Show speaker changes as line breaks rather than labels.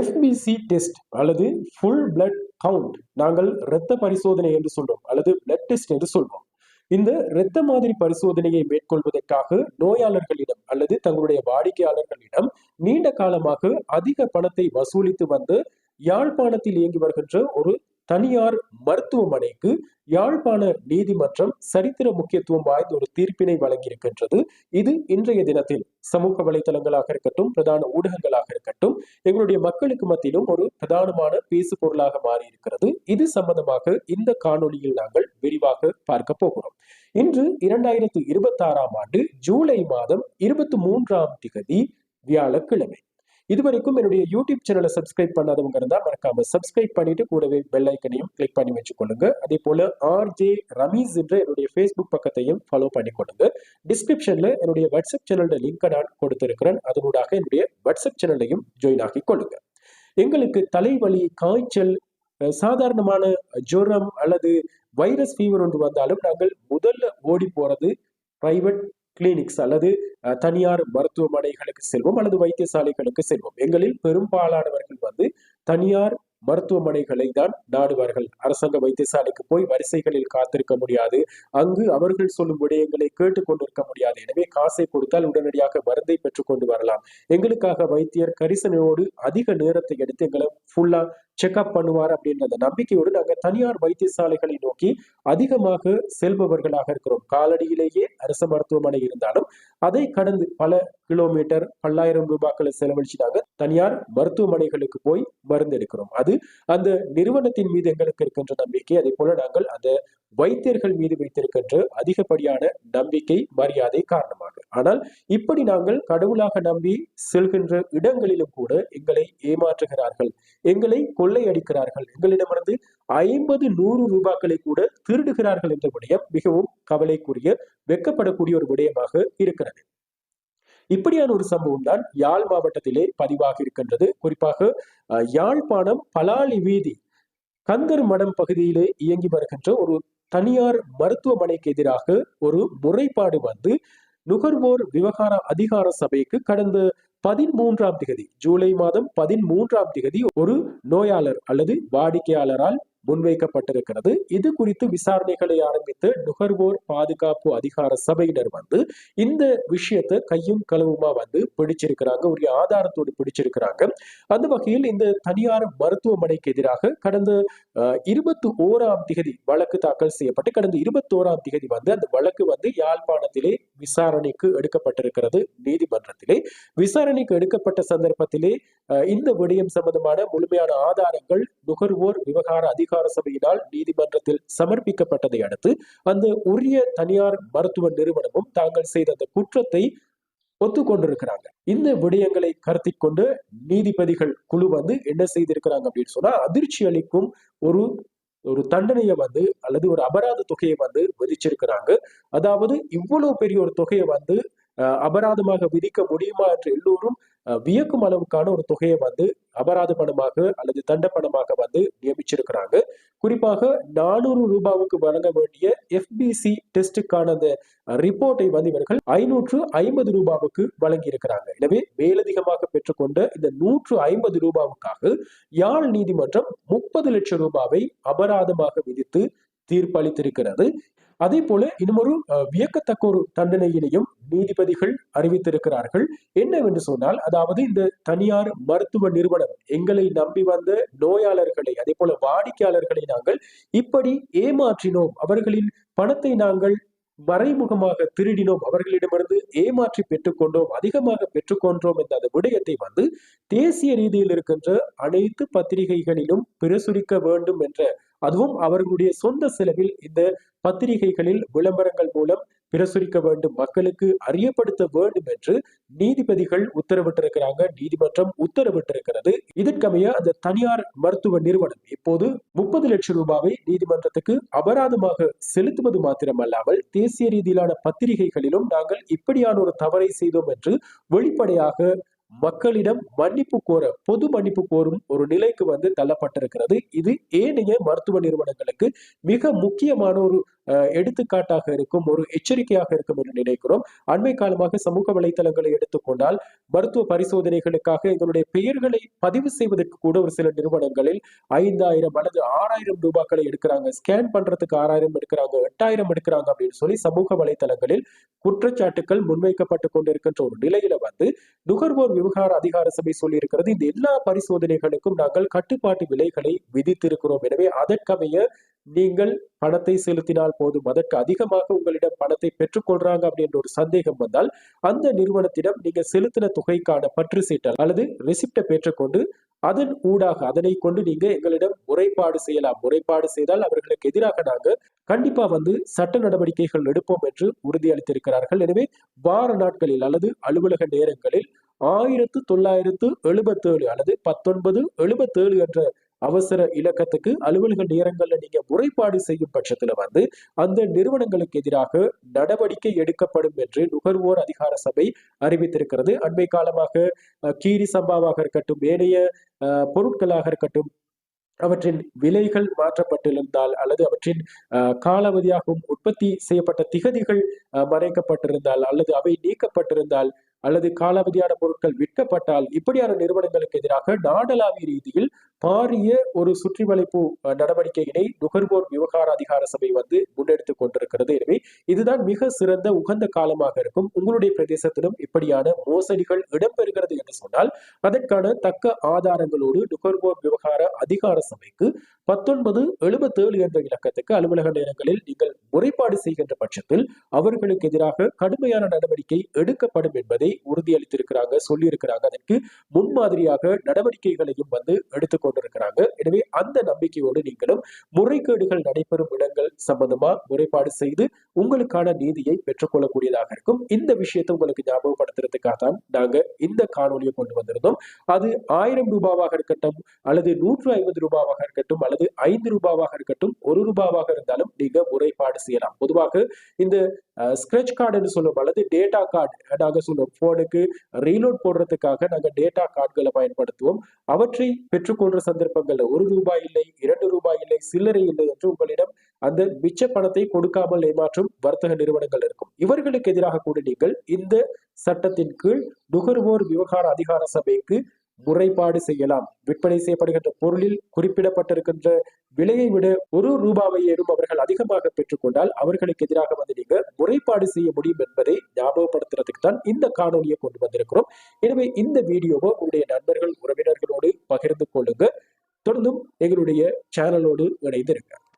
FBC test அல்லது full blood count நாங்கள் இரத்த பரிசோதனை என்று சொல்றோம் அல்லது பிளட் டெஸ்ட் என்று சொல்றோம். இந்த இரத்த மாதிரி பரிசோதனையை மேற்கொள்வதற்காக நோயாளர்களிடம் அல்லது தங்களுடைய வாடிக்கையாளர்களிடம் நீண்ட காலமாக அதிக பணத்தை வசூலித்து வந்து யாழ்ப்பாணத்தில் இயங்கி வருகின்ற ஒரு தனியார் மருத்துவமனைக்கு யாழ்ப்பாண நீதிமன்றம் சரித்திர முக்கியத்துவம் வாய்ந்த ஒரு தீர்ப்பினை வழங்கியிருக்கின்றது. இது இன்றைய தினத்தில் சமூக வலைதளங்களாக இருக்கட்டும், பிரதான ஊடகங்களாக இருக்கட்டும், எங்களுடைய மக்களுக்கு மத்தியிலும் ஒரு பிரதானமான பேசு பொருளாக மாறி இருக்கிறது. இது சம்பந்தமாக இந்த காணொளியில் நாங்கள் விரிவாக பார்க்க போகிறோம். இன்று 2026ஆம் ஆண்டு ஜூலை மாதம் 23ஆம் திகதி வியாழக்கிழமை. இதுவரைக்கும் என்னுடைய யூடியூப் சேனலை சப்ஸ்கிரைப் பண்ணாதவங்க இருந்தா மறக்காம சப்ஸ்கிரைப் பண்ணிட்டு கூடவே பெல் ஐக்கனையும் கிளிக் பண்ணி வச்சுக்கொள்ளுங்க. அதே போல RJ ரமீஸ் என்ற என்னுடைய ஃபேஸ்புக் பக்கத்தையும் ஃபாலோ பண்ணிக்கொள்ளுங்க. டிஸ்கிரிப்ஷன்ல என்னுடைய வாட்ஸ்அப் சேனலோட லிங்கை நான் கொடுத்திருக்கிறேன். அதனூடாக என்னுடைய வாட்ஸ்அப் சேனலையும் ஜாயின் ஆகி கொள்ளுங்க. எங்களுக்கு தலைவலி, காய்ச்சல், சாதாரணமான ஜுரம் அல்லது வைரஸ் ஃபீவர் ஒன்று வந்தாலும் நாங்கள் முதல்ல ஓடி போறது பிரைவேட் கிளினிக்ஸ் அல்லது தனியார் மருத்துவமனைகளுக்கு செல்வோம் அல்லது வைத்தியசாலைகளுக்கு செல்வோம். எங்களில் பெரும்பாலானவர்கள் வந்து தனியார் மருத்துவமனைகளை தான் நாடுவார்கள். அரசாங்க வைத்தியசாலைக்கு போய் வரிசைகளில் காத்திருக்க முடியாது. அங்கு அவர்கள் சொல்லும் விடயங்களை கேட்டுக்கொண்டிருக்க முடியாது. எனவே காசை கொடுத்தால் உடனடியாக மருந்தை பெற்றுக்கொண்டு வரலாம். எங்களுக்காக வைத்தியர் கரிசனையோடு அதிக நேரத்தை எடுத்து எங்களை ஃபுல்லா செக்அப் பண்ணுவார் அப்படின்ற நம்பிக்கையோடு நாங்கள் தனியார் வைத்தியசாலைகளை நோக்கி அதிகமாக செல்பவர்களாக இருக்கிறோம். காலடியிலேயே அரசு மருத்துவமனை இருந்தாலும் அதை கடந்து பல கிலோமீட்டர், பல்லாயிரம் ரூபாய்களை செலவழிச்சு நாங்க தனியார் மருத்துவமனைகளுக்கு போய் மருந்து எடுக்கிறோம். அது அந்த நிறுவனத்தின் மீது எங்களுக்கு இருக்கின்ற நம்பிக்கை. அதே போல நாங்கள் அந்த வைத்தியர்கள் மீது வைத்திருக்கின்ற அதிகப்படியான நம்பிக்கை, மரியாதை காரணமாக. ஆனால் இப்படி நாங்கள் கடவுளாக நம்பி செல்கின்ற இடங்களிலும் கூட எங்களை ஏமாற்றுகிறார்கள், எங்களை கொள்ளையடிக்கிறார்கள், எங்களிடமிருந்து 50-100 ரூபாய்களை கூட திருடுகிறார்கள் என்ற விடயம் மிகவும் கவலைக்குரிய, வெட்கப்படக்கூடிய ஒரு விடயமாக இருக்கிறது. இப்படியான ஒரு சம்பவம் தான் யாழ் மாவட்டத்திலே பதிவாகி இருக்கின்றது. குறிப்பாக யாழ்ப்பாணம் பலாலி வீதி கந்தர் மடம் பகுதியிலே இயங்கி வருகின்ற ஒரு தனியார் மருத்துவமனைக்கு எதிராக ஒரு முறைப்பாடு வந்து நுகர்வோர் விவகார அதிகார சபைக்கு கடந்த 13ஆம் திகதி, ஜூலை மாதம் 13ஆம் திகதி ஒரு நோயாளர் அல்லது வாடிக்கையாளரால் முன்வைக்கப்பட்டிருக்கிறது. இது குறித்து விசாரணைகளை ஆரம்பித்த நுகர்வோர் பாதுகாப்பு அதிகார சபையினர் வந்து இந்த விஷயத்தை கையும் களவுமா வந்து பிடிச்சிருக்கிறாங்க, ஒரு ஆதாரத்தோடு பிடிச்சிருக்கிறாங்க. அந்த வகையில் இந்த தனியார் மருத்துவமனைக்கு எதிராக கடந்த 21ஆம் திகதி வழக்கு தாக்கல் செய்யப்பட்டு கடந்த 21ஆம் திகதி வந்து அந்த வழக்கு வந்து யாழ்ப்பாணத்திலே விசாரணைக்கு எடுக்கப்பட்டிருக்கிறது. நீதிமன்றத்திலே விசாரணைக்கு எடுக்கப்பட்ட சந்தர்ப்பத்திலே இந்த விடயம் சம்பந்தமான முழுமையான ஆதாரங்கள் நுகர்வோர் விவகார அதிகார சபையினால் நீதிமன்றத்தில் சமர்ப்பிக்கப்பட்டதை அடுத்து அந்த உரிய தனியார் மருத்துவ நிறுவனமும் தாங்கள் செய்த அந்த குற்றத்தை ஒத்துக்கொண்டிருக்கிறாங்க. இந்த விடயங்களை கருத்தில் கொண்டு நீதிபதிகள் குழு வந்து என்ன செய்திருக்கிறாங்க அப்படின்னு சொன்னா, அதிர்ச்சி அளிக்கும் ஒரு தண்டனையை வந்து அல்லது ஒரு அபராத தொகையை வந்து விதிச்சிருக்கிறாங்க. அதாவது இவ்வளவு பெரிய ஒரு தொகையை வந்து அபராதமாக விதிக்க முடியுமா என்று எல்லோரும் வியக்கும் அளவுக்கான ஒரு தொகையை வந்து அபராத பணமாக அல்லது தண்ட பணமாக வந்து நியமிச்சிருக்கிறாங்க. குறிப்பாக 400 ரூபாவுக்கு வழங்க வேண்டிய FBC டெஸ்டுக்கான அந்த ரிப்போர்ட்டை வந்து இவர்கள் 550 ரூபாவுக்கு வழங்கி இருக்கிறாங்க. எனவே மேலதிகமாக பெற்றுக்கொண்ட இந்த 150 ரூபாவுக்காக யாழ் நீதிமன்றம் 30 லட்சம் ரூபாவை அபராதமாக விதித்து தீர்ப்பளித்திருக்கிறது. அதே போல இன்னொரு வியக்கத்தக்க ஒரு தண்டனையினையும் நீதிபதிகள் அறிவித்திருக்கிறார்கள். என்னவென்று சொன்னால், அதாவது இந்த தனியார் மருத்துவ நிறுவனம் எங்களை நம்பி வந்த நோயாளர்களை, அதே போல வாடிக்கையாளர்களை நாங்கள் இப்படி ஏமாற்றினோம், அவர்களின் பணத்தை நாங்கள் மறைமுகமாக திருடினோம், அவர்களிடமிருந்து ஏமாற்றி பெற்றுக்கொண்டோம், அதிகமாக பெற்றுக்கொண்டோம் என்ற அந்த விடயத்தை வந்து தேசிய ரீதியில் இருக்கின்ற அனைத்து பத்திரிகைகளிலும் பிரசுரிக்க வேண்டும் என்ற, அதுவும் அவர்களுடைய சொந்த செலவில் இந்த பத்திரிகைகளில் விளம்பரங்கள் மூலம் பிரசுரிக்க வேண்டும், மக்களுக்கு அறியப்படுத்த வேண்டும் என்று நீதிபதிகள் உத்தரவிட்டிருக்கிறாங்க. நீதிமன்றம் உத்தரவிட்டிருக்கிறது. இதற்கமைய அந்த தனியார் மருத்துவ நிறுவனம் இப்போது 30 லட்சம் ரூபாவை நீதிமன்றத்துக்கு அபராதமாக செலுத்துவது மாத்திரமல்லாமல் தேசிய ரீதியிலான பத்திரிகைகளிலும் நாங்கள் இப்படியான ஒரு தவறை செய்தோம் என்று வெளிப்படையாக மக்களிடம் மன்னிப்பு கோர, பொது மன்னிப்பு கோரும் ஒரு நிலைக்கு தள்ளப்பட்டிருக்கிறது. இது ஏனைய மருத்துவ நிறுவனங்களுக்கு மிக முக்கியமான ஒரு எடுத்துக்காட்டாக இருக்கும், ஒரு எச்சரிக்கையாக இருக்கும் என்று நினைக்கிறோம். அண்மை காலமாக சமூக வலைதளங்களை எடுத்துக்கொண்டால் மருத்துவ பரிசோதனைகளுக்காக எங்களுடைய பெயர்களை பதிவு செய்வதற்கு கூட ஒரு சில நிறுவனங்களில் 5000 அல்லது 6000 ரூபாய்களை எடுக்கிறாங்க, ஸ்கேன் பண்றதுக்கு 6000 எடுக்கிறாங்க, 8000 எடுக்கிறாங்க அப்படின்னு சொல்லி சமூக வலைதளங்களில் குற்றச்சாட்டுகள் முன்வைக்கப்பட்டு கொண்டிருக்கின்ற ஒரு நிலையில நுகர்வோர் விவகார அதிகார சபை சொல்லி இருக்கிறது, இந்த எல்லா பரிசோதனைகளுக்கும் நாங்கள் கட்டுப்பாட்டு விலைகளை விதித்திருக்கிறோம். எனவே அதற்கமைய நீங்கள் பணத்தை செலுத்தினால் போதும், அதற்கு அதிகமாக உங்களிடம் பணத்தை பெற்றுக்கொள்றாங்க அப்படின்ற ஒரு சந்தேகம் வந்தால் அந்த நிறுவனத்திடம் நீங்க செலுத்தின தொகைக்கான பற்று சீட்டல் அல்லது ரெசிப்டை பெற்றுக்கொண்டு அதன் ஊடாக அதனை கொண்டு நீங்க எங்களிடம் முறைப்பாடு செய்யலாம். முறைப்பாடு செய்தால் அவர்களுக்கு எதிராக நாங்க கண்டிப்பா சட்ட நடவடிக்கைகள் எடுப்போம் என்று உறுதியளித்திருக்கிறார்கள். எனவே வார நாட்களில் அல்லது அலுவலக நேரங்களில் 1977 அல்லது 1977 என்ற அவசர இலக்கத்துக்கு அலுவலக நேரங்கள்ல நீங்க முறைப்பாடு செய்யும் பட்சத்துல அந்த நிறுவனங்களுக்கு எதிராக நடவடிக்கை எடுக்கப்படும் என்று நுகர்வோர் அதிகார சபை அறிவித்திருக்கிறது. அண்மை காலமாக கீரி சம்பாவாக இருக்கட்டும், ஏனைய பொருட்களாக இருக்கட்டும், அவற்றின் விலைகள் மாற்றப்பட்டிருந்தால் அல்லது அவற்றின் காலாவதியாகவும் உற்பத்தி செய்யப்பட்ட திகதிகள் மறைக்கப்பட்டிருந்தால் அல்லது அவை நீக்கப்பட்டிருந்தால் அல்லது காலாவதியான பொருட்கள் விற்கப்பட்டால் இப்படியான நிறுவனங்களுக்கு எதிராக நாடளாவிய ரீதியில் பாரிய ஒரு சுற்றி வளைப்பு நடவடிக்கையினை நுகர்வோர் விவகார அதிகார சபை முன்னெடுத்துக் கொண்டிருக்கிறது. எனவே இதுதான் மிக சிறந்த உகந்த காலமாக இருக்கும். உங்களுடைய பிரதேசத்திலும் இப்படியான மோசடிகள் இடம்பெறுகிறது என்று சொன்னால் அதற்கான தக்க ஆதாரங்களோடு நுகர்வோர் விவகார அதிகார சபைக்கு 1977 என்ற இலக்கத்துக்கு அலுவலக நேரங்களில் நீங்கள் முறைப்பாடு செய்கின்ற பட்சத்தில் அவர்களுக்கு எதிராக கடுமையான நடவடிக்கை எடுக்கப்படும் என்பதை உறுதியளித்திருக்கிறாங்க, சொல்லியிருக்கிறாங்க. அதற்கு முன்மாதிரியாக நடவடிக்கைகளையும் எடுத்துக் கொண்டிருக்கிறாங்க. எனவே அந்த நம்பிக்கையோடு நீங்களும் முறைகேடுகள் நடைபெறும் இடங்கள் சம்பந்தமா முறைப்பாடு செய்து உங்களுக்கான நீதியை பெற்றுக்கொள்ளக்கூடியதாக இருக்கும். இந்த விஷயத்தை உங்களுக்கு ஞாபகப்படுத்துறதுக்காக தான் நாங்க இந்த காணொலியை கொண்டு வந்திருந்தோம். அது 1000 ரூபாவாக இருக்கட்டும் அல்லது 150 ரூபாவாக இருக்கட்டும் அல்லது 5 ரூபாவாக இருக்கட்டும், 1 ரூபாவாக இருந்தாலும் நீங்க முறைப்பாடு செய்யலாம். பொதுவாக இந்த ஸ்கிராட்ச் கார்டு என்று சொல்லும் அல்லது டேட்டா கார்டு நாங்க சொல்லுவோம், போனுக்கு ரீலோட் போடுறதுக்காக நாங்க டேட்டா கார்டுகளை பயன்படுத்துவோம். அவற்றை பெற்றுக்கொள்ற சந்தர்ப்பங்கள்ல 1 ரூபாய் இல்லை, 2 ரூபாய் இல்லை, சில்லறை இல்லை என்று உங்களிடம் அந்த மிச்ச பணத்தை கொடுக்காமல் ஏமாற்றும் வர்த்தக நிறுவனங்கள் இருக்கும். இவர்களுக்கு எதிராக கூட நீங்கள் இந்த சட்டத்தின் கீழ் நுகர்வோர் விவகார அதிகார சபைக்கு முறைப்பாடு செய்யலாம். விற்பனை செய்யப்படுகின்ற பொருளில் குறிப்பிடப்பட்டிருக்கின்ற விலையை விட 1 ரூபாவை ஏறும் அவர்கள் அதிகமாக பெற்றுக்கொண்டால் அவர்களுக்கு எதிராக நீங்க முறைப்பாடு செய்ய முடியும் என்பதை ஞாபகப்படுத்துறதுக்கு தான் இந்த காணொலியை கொண்டு வந்திருக்கிறோம். எனவே இந்த வீடியோவை உங்களுடைய நண்பர்கள் உறவினர்களோடு பகிர்ந்து கொள்ளுங்க. தொடர்ந்தும் எங்களுடைய சேனலோடு இணைந்திருங்க.